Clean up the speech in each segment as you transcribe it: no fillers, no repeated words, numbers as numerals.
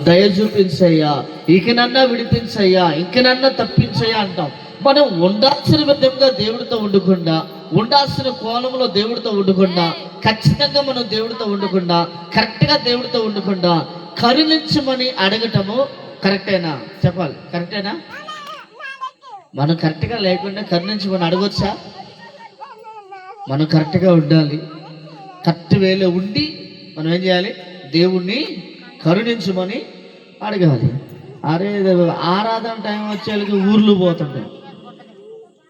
దయ చూపించయ్యా, ఇకనన్నా విడిపించయ్యా, ఇంకనన్నా తప్పించయ్యా అంటాం. మనం ఉండాల్సిన విధంగా దేవుడితో ఉండకుండా, ఉండాల్సిన కోణంలో దేవుడితో ఉండకుండా, ఖచ్చితంగా మనం దేవుడితో ఉండకుండా, కరెక్ట్గా దేవుడితో ఉండకుండా కరుణించమని అడగటము కరెక్టేనా? చెప్పాలి, కరెక్టేనా? మనం కరెక్ట్గా లేకుండా కరుణించమని అడగొచ్చా? మనం కరెక్ట్గా ఉండాలి. కరెక్ట్ వేలో ఉండి మనం ఏం చేయాలి? దేవుణ్ణి కరుణించమని అడగాలి. అరే ఆరాధన టైం వచ్చేళ్ళకి ఊర్లు పోతుంటాయి.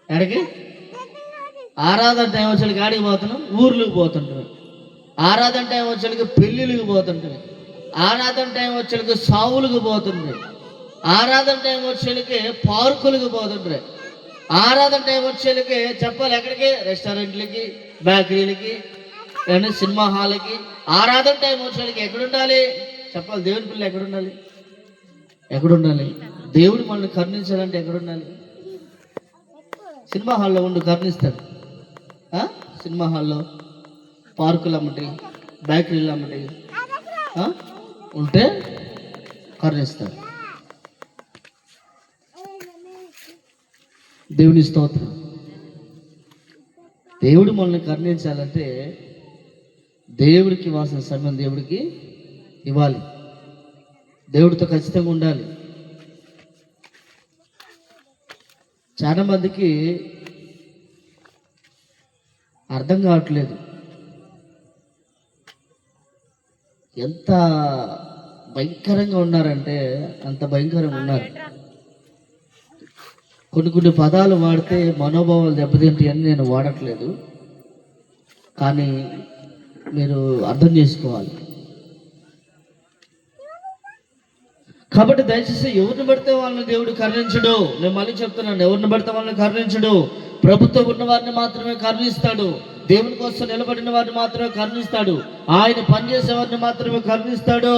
ఎక్కడికి? ఆరాధన టైం వచ్చేళ్ళకి ఆడికి పోతున్నాం, ఊర్లకు పోతుంటాం. ఆరాధన టైం వచ్చేళ్ళకి పెళ్ళిళ్ళకి పోతుంటాయి. ఆరాధన టైం వచ్చేళ్ళకి సావులకు పోతుంటాయి. ఆరాధన టైం వచ్చేళ్ళకి పార్కులకు పోతుంటాయి. ఆరాధన టైం వచ్చేళ్ళకి చెప్పాలి ఎక్కడికి? రెస్టారెంట్లకి, బేకరీలకి, సినిమా హాల్కి. ఆరాధన టైం వచ్చేళ్ళకి ఎక్కడుండాలి? చెప్పాలి, దేవుని పిల్లలు ఎక్కడుండాలి? ఎక్కడుండాలి? దేవుడు మనల్ని కరుణించాలంటే ఎక్కడుండాలి? సినిమా హాల్లో ఉండి కరుణిస్తాడు. సినిమా హాల్లో, పార్కులు అమ్మటి, బేకరీలు అమ్మటి ఉంటే కరుణిస్తాడు. దేవుని స్తోత్రం. దేవుడు మనల్ని కరుణించాలంటే దేవుడికి వాసిన సమయం దేవుడికి ఇవ్వాలి. దేవుడితో ఖచ్చితంగా ఉండాలి. చాలా మందికి అర్థం కావట్లేదు. ఎంత భయంకరంగా ఉన్నారంటే అంత భయంకరంగా ఉన్నారు. కొన్ని పదాలు వాడితే మనోభావాలు దెబ్బతింటాయి అని నేను వాడట్లేదు, కానీ మీరు అర్థం చేసుకోవాలి. కాబట్టి దయచేసి ఎవరిని పడితే వాళ్ళని దేవుడు కరుణించడు. నేను మళ్ళీ చెప్తున్నాను, ఎవరిని పడితే వాళ్ళని కరుణించడు. ప్రభుత్వం ఉన్న వారిని మాత్రమే కరుణిస్తాడు. దేవుని కోసం నిలబడిన వారిని మాత్రమే కరుణిస్తాడు. ఆయన పనిచేసే వారిని మాత్రమే కరుణిస్తాడు.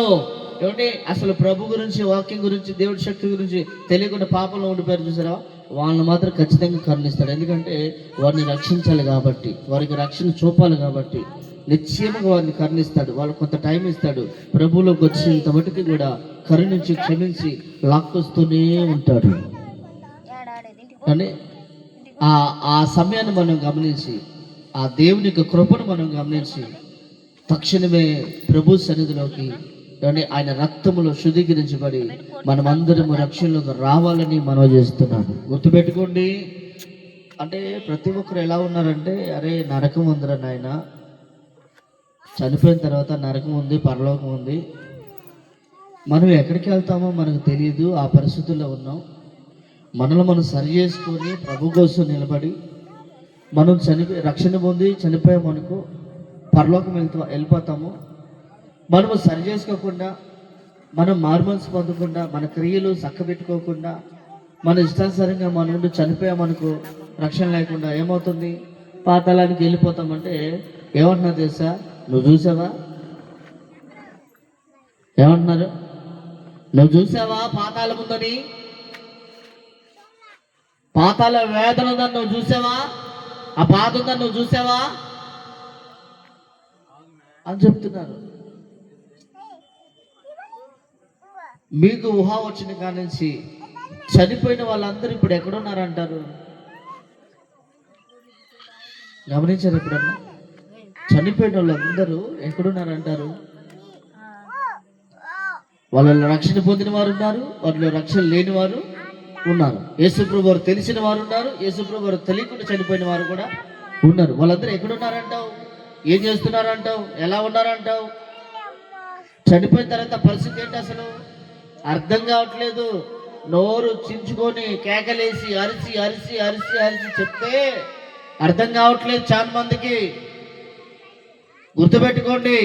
ఏమంటే అసలు ప్రభు గురించి, వాక్యం గురించి, దేవుడి శక్తి గురించి తెలియకుండా పాపంలో ఉండిపోయారు చూసారా, వాళ్ళని మాత్రం ఖచ్చితంగా కరుణిస్తాడు. ఎందుకంటే వారిని రక్షించాలి కాబట్టి, వారికి రక్షణ చూపాలి కాబట్టి నిశ్చయముగా వారిని కరుణిస్తాడు. వాళ్ళకి కొంత టైం ఇస్తాడు. ప్రభువులోకి వచ్చినంత మటుకు కూడా కరుణించి క్షమించి లాక్కొస్తూనే ఉంటాడు. కానీ ఆ సమయాన్ని మనం గమనించి, ఆ దేవుని యొక్క కృపను మనం గమనించి తక్షణమే ప్రభు సన్నిధిలోకి, ఆయన రక్తములో శుద్ధీకరించబడి మనమందరము రక్షణలోకి రావాలని మనం చేస్తున్నాను. గుర్తుపెట్టుకోండి. అంటే ప్రతి ఒక్కరు ఎలా ఉన్నారంటే, అరే నరకం ఉందిరా నాయన, చనిపోయిన తర్వాత నరకం ఉంది, పరలోకం ఉంది, మనం ఎక్కడికి వెళ్తామో మనకు తెలియదు, ఆ పరిస్థితుల్లో ఉన్నాం. మనలో మనం సరి చేసుకొని ప్రభు కోసం నిలబడి మనం రక్షణ పొంది చనిపోయామనుకో పరలోకం వెళ్ళిపోతాము. మనము సరి చేసుకోకుండా, మనం మార్మల్స్ పొందకుండా, మన క్రియలు చక్కబెట్టుకోకుండా, మన ఇష్టానుసారంగా మన నుండి చనిపోయామనుకో రక్షణ లేకుండా ఏమవుతుంది? పాతాళానికి వెళ్ళిపోతామంటే ఏమంటున్నారు తెలుసా? నువ్వు చూసావా? ఏమంటున్నారు? నువ్వు చూసావా పాతాళం ఉందని? పాతాళ వేదన ఉందని నువ్వు చూసావా? ఆ బాధ ఉందని నువ్వు చూసావా అని చెప్తున్నారు. మీకు ఊహా వచ్చిన కాడి నుంచి చనిపోయిన వాళ్ళందరూ ఇప్పుడు ఎక్కడున్నారంటారు? గమనించారు ఎప్పుడన్నా? చనిపోయిన వాళ్ళందరూ ఎక్కడున్నారంటారు? వాళ్ళలో రక్షణ పొందిన వారు ఉన్నారు, వాళ్ళలో రక్షణ లేని వారు ఉన్నారు. యేసుప్రభు వారు తెలిసిన వారు ఉన్నారు, యేసుప్రభు వారు తెలియకుండా చనిపోయిన వారు కూడా ఉన్నారు. వాళ్ళందరూ ఎక్కడున్నారంటావు? ఏం చేస్తున్నారంటావు? ఎలా ఉన్నారంటావు? చనిపోయిన తర్వాత పరిస్థితి ఏంటి అసలు అర్థం కావట్లేదు. నోరు చించుకొని కేకలేసి అరిసి అరిసి అరిసి అరిసి చెప్తే అర్థం కావట్లేదు చాలా మందికి. గుర్తుపెట్టుకోండి,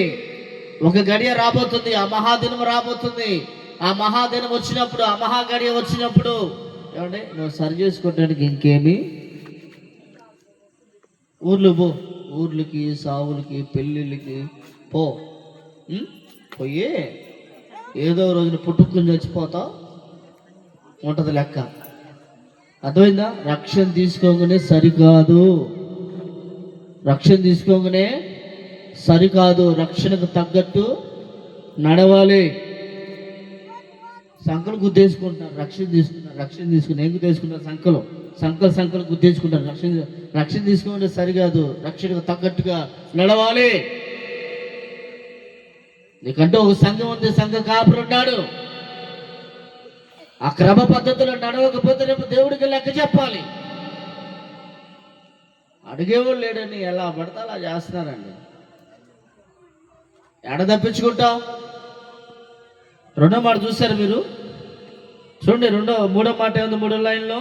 ఒక గడియ రాబోతుంది, ఆ మహాదినం రాబోతుంది. ఆ మహాదినం వచ్చినప్పుడు, ఆ మహాగడియ వచ్చినప్పుడు ఏమంటే నువ్వు సరి చేసుకోవడానికి ఇంకేమి ఊర్లు పో, ఊర్లకి, సావులకి, పెళ్ళిళ్ళకి పోయి ఏదో రోజున పుట్టుకుని చచ్చిపోతావు ఉంటుంది లెక్క. అర్థమైందా? రక్షణ తీసుకోగానే సరికాదు, రక్షణ తీసుకోగానే సరికాదు, రక్షణకు తగ్గట్టు నడవాలి. సంకలు గుద్దేసుకుంటున్నారు, రక్షణ తీసుకుని ఏం గుద్దేసుకుంటారు? సంకలు గుద్దేసుకుంటారు. రక్షణ తీసుకుంటే సరికాదు, రక్షణకు తగ్గట్టుగా నడవాలి. నీకంటూ ఒక సంఘం ఉంది, సంఘ కాపురు ఉన్నాడు. ఆ క్రమ పద్ధతిలో నడవకపోతే రేపు దేవుడికి లెక్క చెప్పాలి. అడిగేవాళ్ళు లేడని ఎలా పడితే అలా చేస్తున్నారండి. ఎడ తప్పించుకుంటాం. రెండో మాట చూసారు మీరు? చూడండి, మూడో మాట ఏముంది? మూడో లైన్లో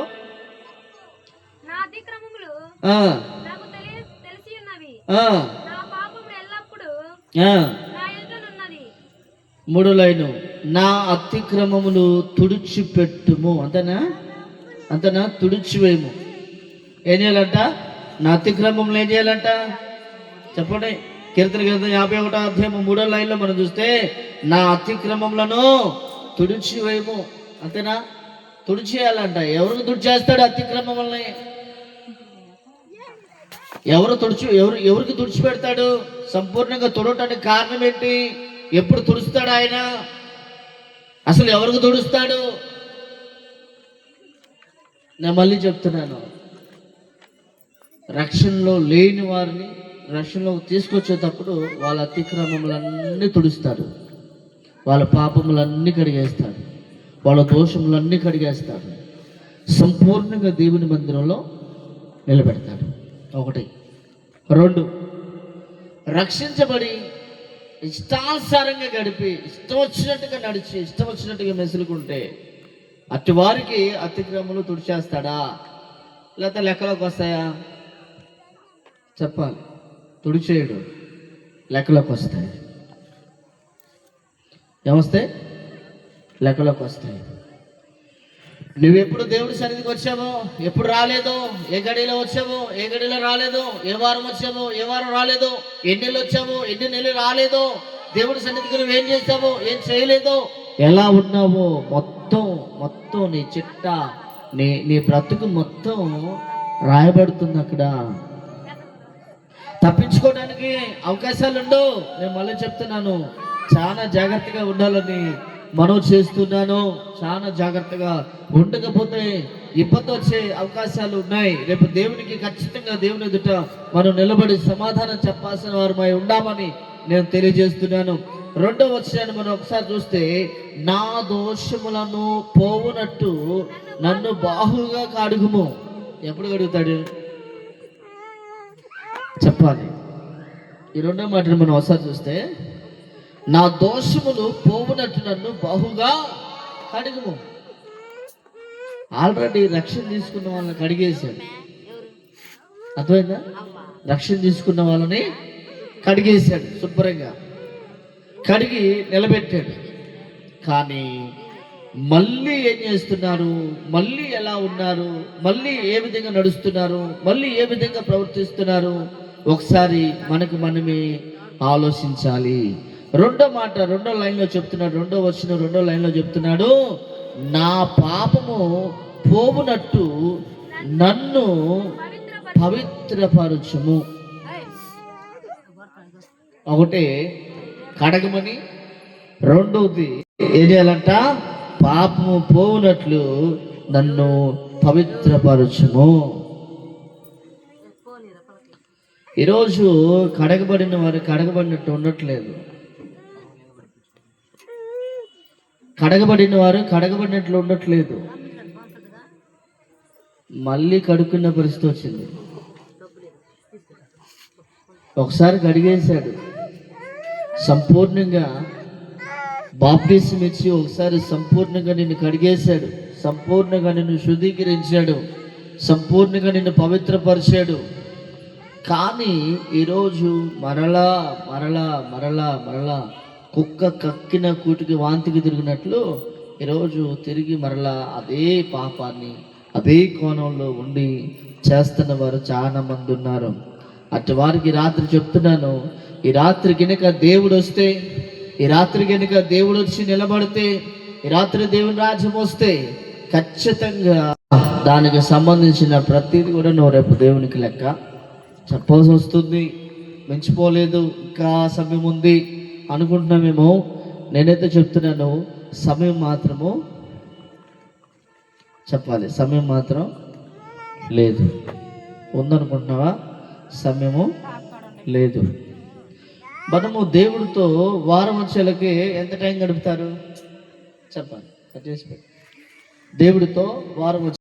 మూడో లైను, నా అతిక్రమములు తుడిచిపెట్టుము. అంతనా తుడిచివేయము. ఏం చేయాలంట? నా అతిక్రమములు ఏం చేయాలంట? చెప్పండి. కీర్తన 51వ అధ్యాయం 3వ లైన్లో మనం చూస్తే, నా అతిక్రమములను తుడిచివేయము. అంతేనా? తుడిచేయాలంట. ఎవరికి తుడిచేస్తాడు అతిక్రమములని? ఎవరికి తుడిచిపెడతాడు? సంపూర్ణంగా తుడవటానికి కారణం ఏంటి? ఎప్పుడు తుడుస్తాడు ఆయన? అసలు ఎవరికి తుడుస్తాడు? నేను మళ్ళీ చెప్తున్నాను, రక్షణలో లేని వారిని రక్షణలోకి తీసుకొచ్చేటప్పుడు వాళ్ళ అతిక్రమములన్నీ తుడుస్తాడు, వాళ్ళ పాపములన్నీ కడిగేస్తాడు, వాళ్ళ దోషములన్నీ కడిగేస్తాడు, సంపూర్ణంగా దేవుని మందిరంలో నిలబెడతాడు. 1. 2, రక్షించబడి ఇష్టానుసారంగా గడిపి ఇష్టం వచ్చినట్టుగా నడిచి ఇష్టం వచ్చినట్టుగా మెసులుకుంటే అటు వారికి అతిక్రమములు తుడిచేస్తాడా? లేకపోతే లెక్కలోకి వస్తాయా? చెప్పాలి. తుడిచేయడు, లెక్కలోకి వస్తాయి. ఏమొస్తాయి? లెక్కలోకి వస్తాయి. నువ్వెప్పుడు దేవుడి సన్నిధికి వచ్చావో, ఎప్పుడు రాలేదో, ఏ గడిలో వచ్చావో, ఏ గడిలో రాలేదో, ఏ వారం వచ్చావో, ఏ వారం రాలేదో, ఎన్ని నెలలు వచ్చావో, ఎన్ని నెలలు రాలేదో, దేవుడి సన్నిధికి నువ్వేం చేస్తావో, ఏం చేయలేదో, ఎలా ఉన్నావో మొత్తం నీ చిట్ట, నీ బ్రతుకు మొత్తం రాయబడుతుంది అక్కడ. తప్పించుకోవడానికి అవకాశాలు ఉండవు. నేను మళ్ళీ చెప్తున్నాను, చాలా జాగ్రత్తగా ఉండాలని మనవి చేస్తున్నాను. చాలా జాగ్రత్తగా ఉండకపోతే ఇబ్బంది వచ్చే అవకాశాలు ఉన్నాయి. రేపు దేవునికి ఖచ్చితంగా దేవుని ఎదుట మనం నిలబడి సమాధానం చెప్పాల్సిన వారమై ఉండామని నేను తెలియజేస్తున్నాను. 2వ వచనాన్ని మనం ఒకసారి చూస్తే, నా దోషములను పోవునట్టు నన్ను బాహుగా కడుగుము. ఎప్పుడు కడుగుతాడు? చెప్పాలి. ఈ 2వ మాటను మనం ఒకసారి చూస్తే, నా దోషములు పోవునట్టు నన్ను బహుగా కడుగుము. ఆల్రెడీ రక్షణ తీసుకున్న వాళ్ళని కడిగేశాడు. అర్థమైందా? రక్షణ తీసుకున్న వాళ్ళని కడిగేశాడు, శుభ్రంగా కడిగి నిలబెట్టాడు. కానీ మళ్ళీ ఏం చేస్తున్నారు? మళ్ళీ ఎలా ఉన్నారు? మళ్ళీ ఏ విధంగా నడుస్తున్నారు? మళ్ళీ ఏ విధంగా ప్రవర్తిస్తున్నారు? ఒకసారి మనమే ఆలోచించాలి. 2వ మాట 2వ లైన్లో చెప్తున్నాడు. 2వ వచనం 2వ లైన్లో చెప్తున్నాడు, నా పాపము పోవునట్టు నన్ను పవిత్రపరచుము. ఒకటి కడగమని, 2వది ఏం చేయాలంట? పాపము పోవునట్లు నన్ను పవిత్రపరచుము. ఈరోజు కడగబడిన వారు కడగబడినట్టు ఉండట్లేదు. కడగబడినట్లు ఉండట్లేదు. మళ్ళీ కడుక్కున్న పరిస్థితి వచ్చింది. ఒకసారి కడిగేశాడు, సంపూర్ణంగా బాప్టిజం ఇచ్చి ఒకసారి సంపూర్ణంగా నిన్ను కడిగేశాడు, సంపూర్ణంగా నిన్ను శుద్ధీకరించాడు, సంపూర్ణంగా నిన్ను పవిత్రపరిచాడు. కానీ ఈరోజు మరలా మరలా మరలా మరలా కుక్క కక్కిన కూటికి వాంతికి తిరిగినట్లు ఈరోజు తిరిగి మరలా అదే పాపాన్ని అదే కోణంలో ఉండి చేస్తున్న వారు చాలా మంది ఉన్నారు. అటు వారికి రాత్రి చెప్తున్నాను, ఈ రాత్రి కనుక దేవుడు వస్తే, ఈ రాత్రి కనుక దేవుడు వచ్చి నిలబడితే, ఈ రాత్రి దేవుని రాజ్యం వస్తే ఖచ్చితంగా దానికి సంబంధించిన ప్రతిదీ కూడా నువ్వు రేపు దేవునికి లెక్క చెప్పాల్సి వస్తుంది. మించిపోలేదు, ఇంకా సమయం ఉంది అనుకుంటున్నామేమో. నేనైతే చెప్తున్నాను, సమయం మాత్రము చెప్పాలి, సమయం మాత్రం లేదు. ఉందనుకుంటున్నావా? సమయము లేదు. మనము దేవుడితో వారం వచ్చేలకి ఎంత టైం గడుపుతారు చెప్పాలి. దేవుడితో వారం